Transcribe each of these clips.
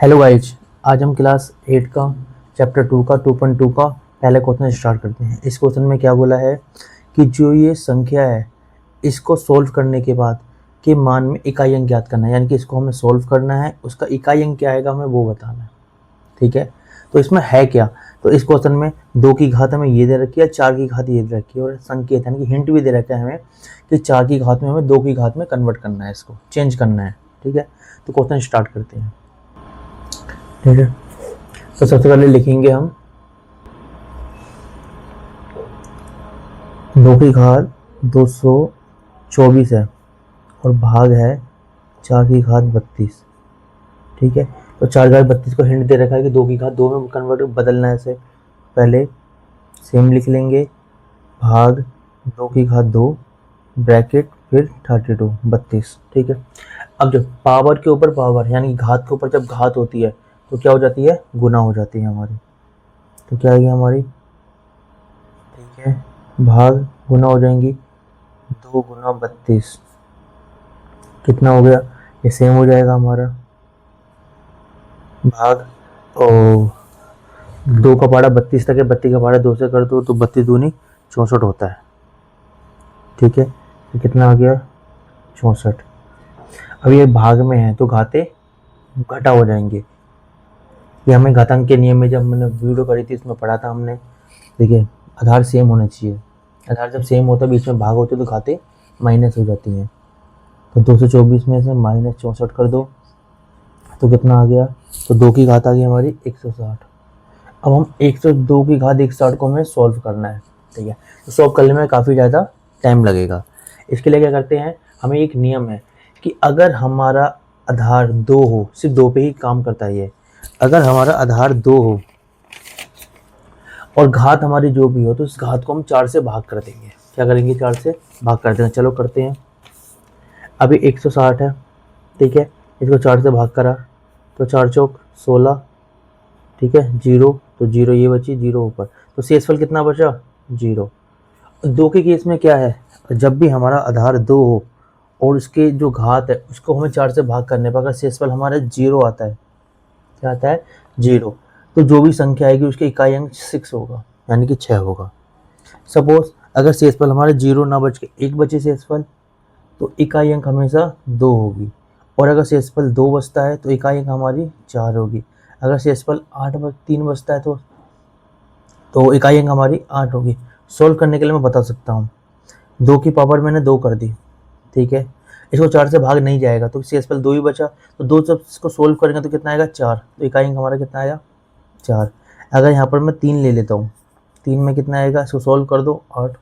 Hello guys, आज हम class 8 का चैप्टर 2 का 2.2 का पहले क्वेश्चन स्टार्ट करते हैं। इस क्वेश्चन में क्या बोला है कि जो ये संख्या है इसको सोल्व करने के बाद के मान में इकाई अंक ज्ञात करना है, यानी कि इसको हमें सोल्व करना है, उसका इकाई अंक क्या आएगा हमें वो बताना है। ठीक है, तो इसमें है क्या, तो इस क्वेश्चन में 2 की घात हमें ये दे रखी है, 4 की घात ये दे रखी है और संकेत यानी कि हिंट भी दे रखा है हमें कि 4 की घात में हमें 2 की घात में कन्वर्ट करना है, इसको चेंज करना है। ठीक है, तो क्वेश्चन स्टार्ट करते हैं। ठीक है, तो सबसे पहले लिखेंगे हम 2 की घात 224 है और भाग है 4 की घात 32। ठीक है, तो 4 की घात 32 को हिंट दे रखा है कि 2 की घात 2 में कन्वर्ट बदलना है। इसे पहले सेम लिख लेंगे, भाग 2 की घात 2 ब्रैकेट फिर 32 32। ठीक है, अब जब पावर के ऊपर पावर यानी घात के ऊपर जब घात होती है तो क्या हो जाती है, गुना हो जाती है हमारी। तो क्या आएगी हमारी, ठीक है, भाग गुना हो जाएंगी 2 गुना 32 कितना हो गया, ये सेम हो जाएगा हमारा भाग और 2 का पारा 32 तक है, 32 का पारा 2 से कर दो तो 32 दूनी 64 होता है। ठीक है, तो कितना आ गया 64। अब ये भाग में है तो घाते घटा हो जाएंगे। ये हमें घातांक के नियम में जब हमने वीडियो करी थी इसमें पढ़ा था हमने। देखिए, आधार सेम होने चाहिए, आधार जब सेम होता है बीच में भाग होते तो घाते माइनस हो जाती हैं। तो 224 में से माइनस 64 कर दो तो कितना आ गया, तो 2 की घात आ गई हमारी 160। अब हम 102 की घात 160 को हमें सॉल्व करना है। ठीक है, तो सॉल्व करने में काफ़ी ज़्यादा टाइम लगेगा। इसके लिए क्या करते हैं, हमें एक नियम है कि अगर हमारा आधार 2 हो, सिर्फ 2 पे ही काम करता है ये, अगर हमारा आधार 2 हो और घात हमारी जो भी हो तो उस घात को हम 4 से भाग कर देंगे। क्या करेंगे, 4 से भाग कर देंगे। चलो करते हैं। अभी 160 है, ठीक है, इसको 4 से भाग करा तो 4 चौक 16, ठीक है, 0 तो 0 ये बची, 0 ऊपर, तो शेषफल कितना बचा 0। 2 के केस में क्या है, जब भी हमारा आधार 2 हो और उसके जो घात है उसको हमें 4 से भाग करने पर अगर शेषफल हमारा 0 आता है, क्या आता है 0, तो जो भी संख्या आएगी उसके इकाई अंक 6 होगा, यानी कि 6 होगा। सपोज अगर शेषफल हमारे 0 ना बच के 1 बचे शेषफल तो इकाई अंक हमेशा 2 होगी, और अगर शेषफल 2 बचता है तो इकाई अंक हमारी 4 होगी। अगर शेषफल 3 बचता है तो इकाई अंक हमारी 8 होगी। सोल्व करने के लिए मैं बता सकता हूँ, 2 की पावर मैंने 2 कर दी, ठीक है, इसको 4 से भाग नहीं जाएगा तो शेषफल 2 ही बचा, तो 2 जब इसको सोल्व करेंगे तो कितना आएगा 4, तो इकाई अंक हमारा कितना आया 4। अगर यहाँ पर मैं 3 ले लेता हूँ, 3 में कितना आएगा, इसको सोल्व कर दो 8।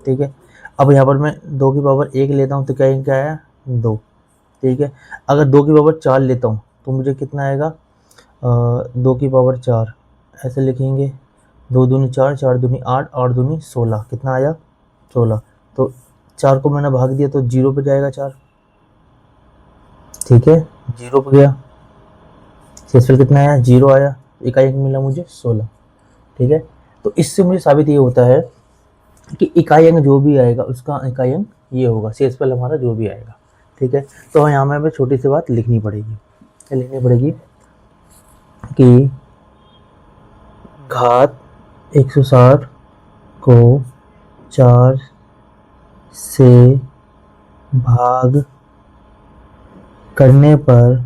ठीक है, अब यहाँ पर मैं 2 की पावर 1 लेता हूँ तो क्या आया 2। ठीक है, अगर 2 की पावर 4 लेता हूँ तो मुझे कितना आएगा 2 की पावर 4, ऐसे लिखेंगे 2 दूनी 4, 4 दूनी 8, 8 दूनी 16, कितना आया 16। तो 4 को मैंने भाग दिया तो 0 पे जाएगा 4, ठीक है, 0 पे गया, शेषफल कितना आया 0 आया, इकाई अंक मिला मुझे 16। ठीक है, तो इससे मुझे साबित ये होता है कि इकाई अंक जो भी आएगा उसका इकाई अंक ये होगा, शेषफल हमारा जो भी आएगा। ठीक है, तो यहाँ में हमें छोटी सी बात लिखनी पड़ेगी, क्या लिखनी पड़ेगी कि घात 160 को 4 से भाग करने पर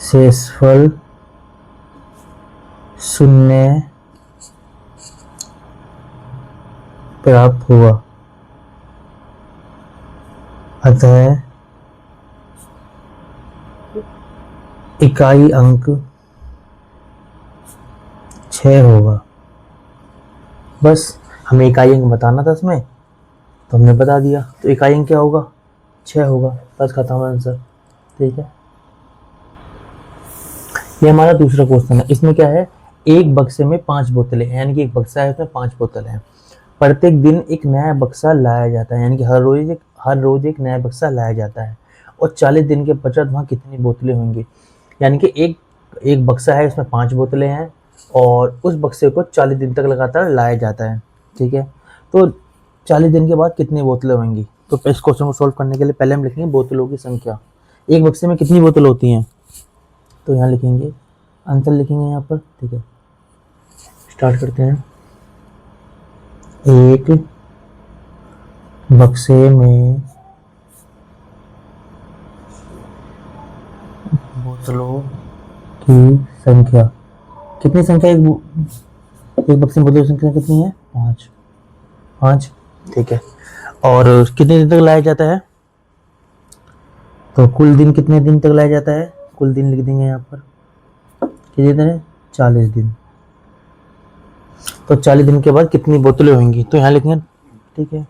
शेषफल 0 प्राप्त हुआ, अतः इकाई अंक 6 होगा। बस हमें इकाई अंक बताना था इसमें तो हमने बता दिया, तो इकाई अंक क्या होगा 6 होगा, बस खत्म आंसर। ठीक है, ये हमारा दूसरा क्वेश्चन है। इसमें क्या है, एक बक्से में 5 बोतलें हैं, यानी कि एक बक्सा है उसमें 5 बोतल हैं। प्रत्येक दिन एक नया बक्सा लाया जाता है, यानी कि हर रोज एक नया बक्सा लाया जाता है, और 40 दिन के पश्चात वहाँ कितनी बोतलें होंगी। यानी कि एक बक्सा है उसमें 5 बोतलें हैं और उस बक्से को 40 दिन तक लगातार लाया जाता है। ठीक है, तो 40 दिन के बाद कितनी बोतलें होंगी, तो इस क्वेश्चन को सोल्व करने के लिए पहले हम लिखेंगे बोतलों की संख्या, एक बक्से में कितनी बोतल होती हैं? तो यहाँ लिखेंगे, आंसर लिखेंगे यहाँ पर, ठीक है। स्टार्ट करते हैं। एक बक्से में बोतलों की संख्या, कितनी संख्या, एक बक्से में बोतलों की संख्या कितनी है? 5। 5, ठीक है। और कितने दिन तक लाया जाता है? तो कुल दिन कितने दिन तक लाया जाता है? कुल दिन लिख देंगे यहाँ पर, कितने दिन है? 40 दिन। तो 40 दिन के बाद कितनी बोतलें होंगी? तो यहाँ लिखेंगे, ठीक है,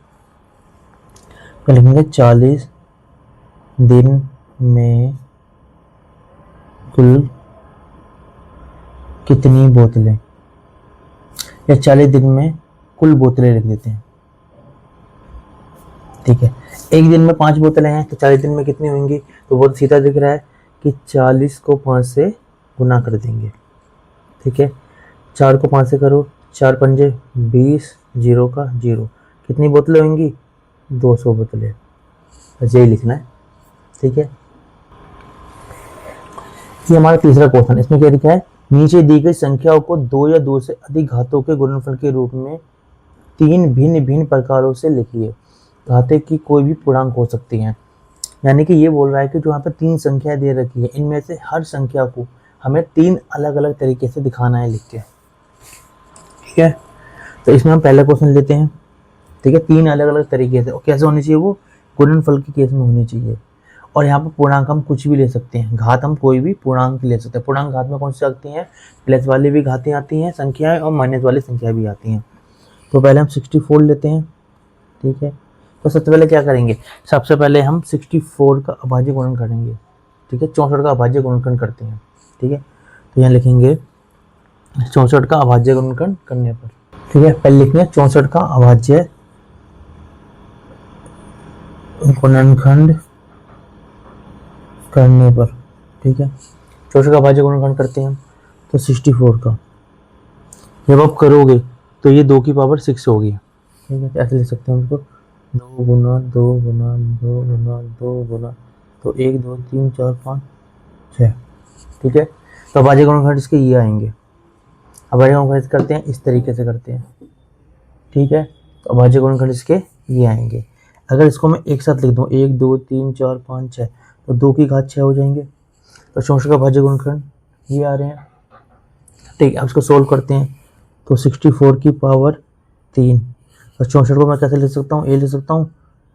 तो लिखेंगे 40 दिन में कुल कितनी बोतलें, या 40 दिन में कुल बोतलें लिख देते हैं, ठीक है। एक दिन में 5 बोतलें हैं, तो 40 दिन में कितनी होंगी? तो बहुत सीधा दिख रहा है कि 40 को 5 से गुना कर देंगे, ठीक है। 4 को 5 से करो, 4 पंजे 20, 0 का 0, कितनी बोतलें होंगी? 200 बोतलें, बस यही लिखना है, ठीक है। ये हमारा तीसरा क्वेश्चन, इसमें क्या लिखा है? नीचे दी गई संख्याओं को 2 या 2 से अधिक घातों के गुणनफल के रूप में 3 भिन्न भिन्न प्रकारों से लिखिए। घाते की कोई भी पूर्णांक हो सकती हैं। यानी कि ये बोल रहा है कि जो यहाँ पे 3 संख्या दे रखी है, इनमें से हर संख्या को हमें 3 अलग अलग तरीके से दिखाना है लिख के, ठीक है। तो इसमें हम पहला क्वेश्चन लेते हैं, ठीक है। 3 अलग अलग तरीके से, और कैसे होनी चाहिए वो? गुणनफल के केस में होनी चाहिए। और यहाँ पर पूर्णांक हम कुछ भी ले सकते हैं, घात हम कोई भी पूर्णांक ले सकते हैं। पूर्णांक घात में कौन सी आती हैं? प्लस वाली भी घातें आती हैं संख्याएं, और माइनस वाली संख्या भी आती हैं। तो पहले हम 64 लेते हैं, ठीक है। तो सबसे पहले क्या करेंगे? सबसे पहले हम 64 का अभाज्य गुणन करेंगे, ठीक है। 64 का अभाज्य गुणनखंड करते हैं, ठीक है। तो यहाँ लिखेंगे 64 का अभाज्य गुणनखंड करने पर, ठीक है। पहले लिखेंगे 64 का अभाज्य गुणनखंड करने पर, ठीक है। 64 का अभाज्य गुणनखंड करते हैं, तो 64 का जब आप करोगे तो ये 2 की पावर 6 होगी, ठीक है। ऐसे लिख सकते हैं उसको, 2 गुना 2 गुना 2 गुना 2 गुना, तो 1 2 3 4 5 6, ठीक है। तो अभाज्य गुणनखंड इसके ये आएंगे। अभाज्य गुणनखंड करते हैं इस तरीके से करते हैं, ठीक है। तो अभाज्य गुणनखंड इसके ये आएंगे। अगर इसको मैं एक साथ लिख दूँ, 1 2 3 4 5 6, तो 2 की घात 6 हो जाएंगे। तो 64 का अभाज्य गुणनखंड ये आ रहे हैं, ठीक है। अब इसको सोल्व करते हैं, तो 64 की पावर 3, तो 64 को मैं कैसे लिख सकता हूँ? ए लिख सकता हूँ,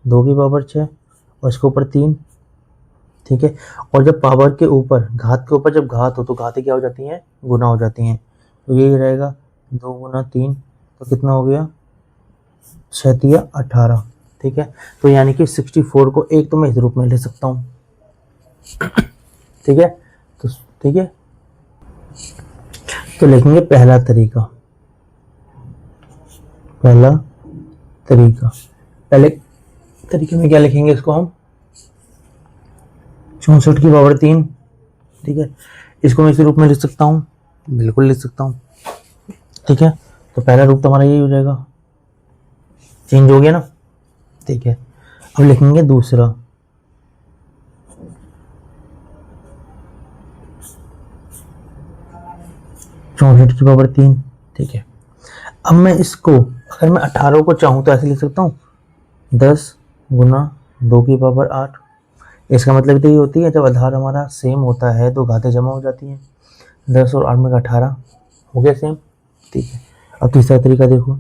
2 की पावर 6 और इसके ऊपर 3, ठीक है। और जब पावर के ऊपर, घात के ऊपर जब घात हो, तो घातें क्या हो जाती हैं? गुना हो जाती हैं। तो यही रहेगा 2 गुना 3, तो कितना हो गया? 6 तिया 18, ठीक है। तो यानी कि 64 को एक तो मैं इस रूप में ले सकता हूँ, ठीक है। तो ठीक है, तो लिखेंगे पहला तरीका। पहला तरीका, पहले तरीके में क्या लिखेंगे? इसको हम 64 की पावर 3, ठीक है। इसको मैं इसी रूप में लिख सकता हूँ, बिल्कुल लिख सकता हूँ, ठीक है। तो पहला रूप तो हमारा यही हो जाएगा, चेंज हो गया ना, ठीक है। अब लिखेंगे दूसरा, चौसठ की पावर 3, ठीक है। अब मैं इसको, अगर मैं 18 को चाहूँ तो ऐसे लिख सकता हूँ, 10 गुना 2 की पावर 8। इसका मतलब तो ये होती है, जब आधार हमारा सेम होता है तो घातें जमा हो जाती हैं। 10 और 8 में 18 हो गया सेम, ठीक है। अब तीसरा तरीका देखो,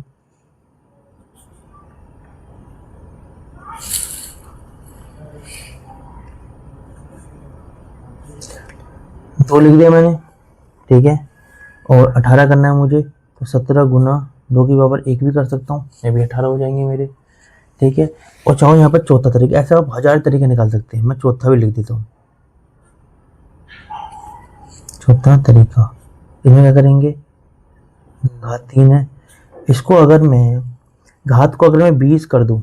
दो लिख दिया मैंने, ठीक है। और 18 करना है मुझे, तो 17 गुना 2 की पावर 1 भी कर सकता हूँ, ये भी 18 हो जाएंगे मेरे, ठीक है। और चाहो यहाँ पर चौथा तरीका, ऐसे आप 1000 तरीके निकाल सकते हैं, मैं चौथा भी लिख देता हूँ। चौथा तरीका, इसमें क्या करेंगे? घात 3 है, इसको अगर मैं, घात को अगर मैं 20 कर दूँ,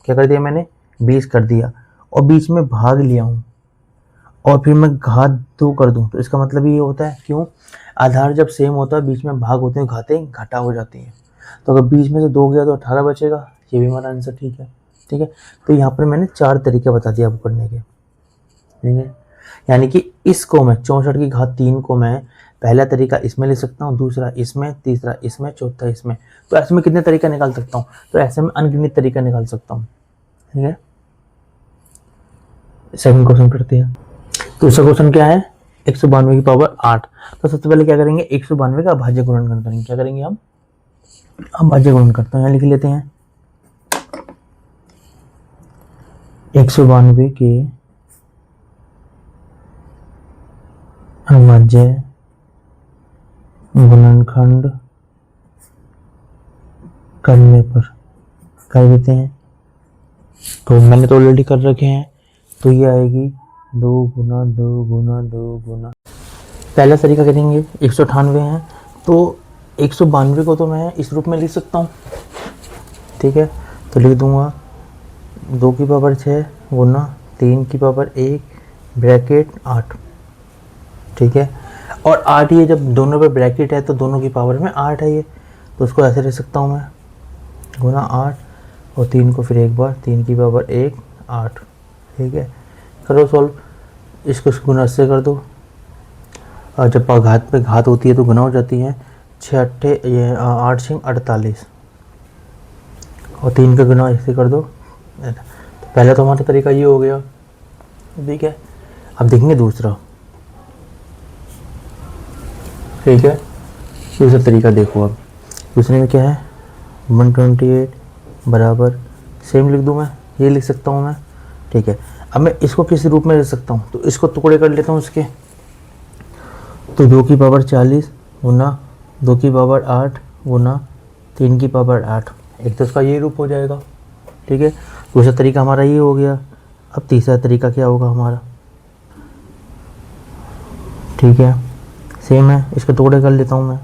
क्या कर दिया मैंने? 20 कर दिया, और बीच में भाग लिया हूँ, और फिर मैं घात 2 कर दूं, तो इसका मतलब ये होता है, क्यों? आधार जब सेम होता है, बीच में भाग होते हैं, घातें घटा हो जाती हैं। तो अगर बीच में से 2 गया तो 18 बचेगा, ये भी हमारा आंसर ठीक है, ठीक है। तो यहाँ पर मैंने 4 तरीके बता दिए आपको करने के, ठीक है, यानी कि इसको मैं 64 की घात 3 को मैं पहला तरीका इसमें ले सकता हूँ, दूसरा इसमें, तीसरा इसमें, चौथा इसमें। तो ऐसे में कितने तरीका निकाल सकता हूँ? तो ऐसे में अनगिनत तरीका निकाल सकता हूँ। ठीक है, सेकंड क्वेश्चन करते हैं। दूसरा क्वेश्चन क्या है? 192 की पावर 8। तो सबसे पहले क्या करेंगे? 192 का अभाज्य गुणनखंड करेंगे। क्या करेंगे हम? अभाज्य गुणन करते हैं, यहाँ लिख लेते हैं 192 के अभाज्य गुणनखंड करने पर कर देते हैं। तो मैंने तो ऑलरेडी कर रखे हैं, तो ये आएगी 2 गुना 2 गुना 2 गुना। पहला तरीका करेंगे 198 है, तो 192 को तो मैं इस रूप में लिख सकता हूँ। ठीक है, तो लिख दूंगा 2 की पावर 6 गुना 3 की पावर 1 ब्रैकेट 8। ठीक है, और 8 ये जब दोनों पे ब्रैकेट है तो दोनों की पावर में 8 है ये, तो उसको ऐसे लिख सकता हूँ मैं गुना 8 और 3 को फिर एक बार 3 की पावर 1 8। ठीक है, करो सॉल्व, इसको गुना से कर दो, और जब घात पे घात होती है तो गुना हो जाती है। 6 8 ये 8 6 48 और 3 का गुना ऐसे कर दो। तो पहला तो हमारा तरीका ये हो गया। ठीक है, अब देखेंगे दूसरा। ठीक है, दूसरा तरीका देखो। अब दूसरे में क्या है? 128 बराबर सेम लिख दूँ मैं, ये लिख सकता हूँ मैं। ठीक है, अब मैं इसको किस रूप में लिख सकता हूँ? तो इसको टुकड़े कर लेता हूँ इसके। तो 2 की पावर 40 गुना 2 की पावर 8 गुना 3 की पावर 8, एक तो इसका ये रूप हो जाएगा। ठीक है, दूसरा तरीका हमारा ये हो गया। अब तीसरा तरीका क्या होगा हमारा? ठीक है, सेम है, इसके टुकड़े कर लेता हूँ मैं।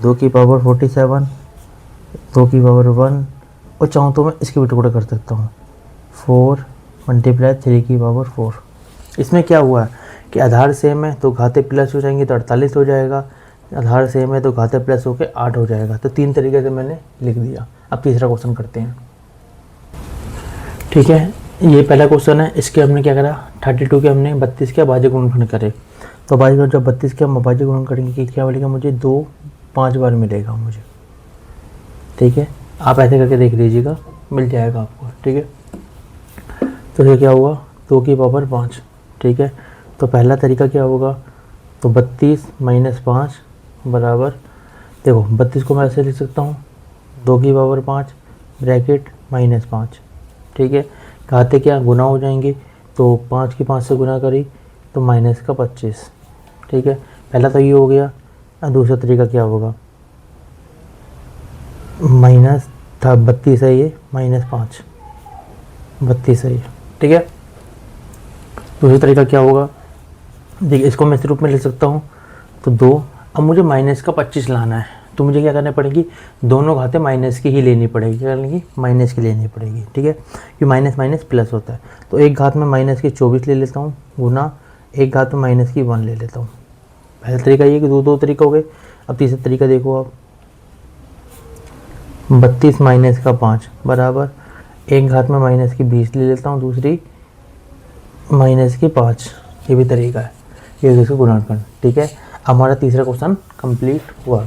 2 की पावर 47 2 की पावर 1, और चाहूँ तो मैं इसके भी टुकड़े कर सकता हूँ 4 मल्टीप्लाई 3 की पावर 4। इसमें क्या हुआ है कि आधार सेम है तो घाते प्लस हो जाएंगे तो 48 हो जाएगा, आधार सेम है तो घाते प्लस होकर 8 हो जाएगा। तो 3 तरीके से मैंने लिख दिया। अब तीसरा क्वेश्चन करते हैं। ठीक है, ये पहला क्वेश्चन है, इसके हमने क्या करा? 32 के हमने 32 के अभाज्य गुणनखंड करे। तो अभाज्य जब 32 के हम अभाज्य गुणन करेंगे कि क्या मिलेगा मुझे? 2 5 बार मिलेगा मुझे। ठीक है, आप ऐसे करके देख लीजिएगा, मिल जाएगा आपको। ठीक है, तो ये क्या हुआ? 2 की पावर 5। ठीक है, तो पहला तरीका क्या होगा? तो 32 माइनस 5 बराबर, देखो 32 को मैं ऐसे लिख सकता हूँ 2 की पावर 5 ब्रैकेट माइनस 5। ठीक है, घाते क्या गुना हो जाएंगे, तो 5 की 5 से गुना करी तो माइनस का 25। ठीक है, पहला तो ये हो गया। और दूसरा तरीका क्या होगा? माइनस था 32 है ये, माइनस 5 32 है ये। ठीक है, दूसरा तरीका क्या होगा? देखिए इसको मैं इस रूप में लिख सकता हूँ, तो 2। अब मुझे माइनस का 25 लाना है, तो मुझे क्या करना पड़ेगी? दोनों घातें माइनस की ही लेनी पड़ेगी। क्या लेंगी? माइनस की लेनी पड़ेगी। ठीक है, क्योंकि माइनस माइनस प्लस होता है। तो एक घात में माइनस की 24 ले लेता हूँ गुना एक घात में माइनस की 1 ले लेता हूँ। पहला तरीका ये कि दो तरीका हो गए। अब तीसरा तरीका देखो आप, 32 माइनस का 5 बराबर एक घात में माइनस की 20 ले लेता हूँ, दूसरी माइनस की 5। ये भी तरीका है, ये देखो गुणनखंड। ठीक है, हमारा तीसरा क्वेश्चन कंप्लीट हुआ।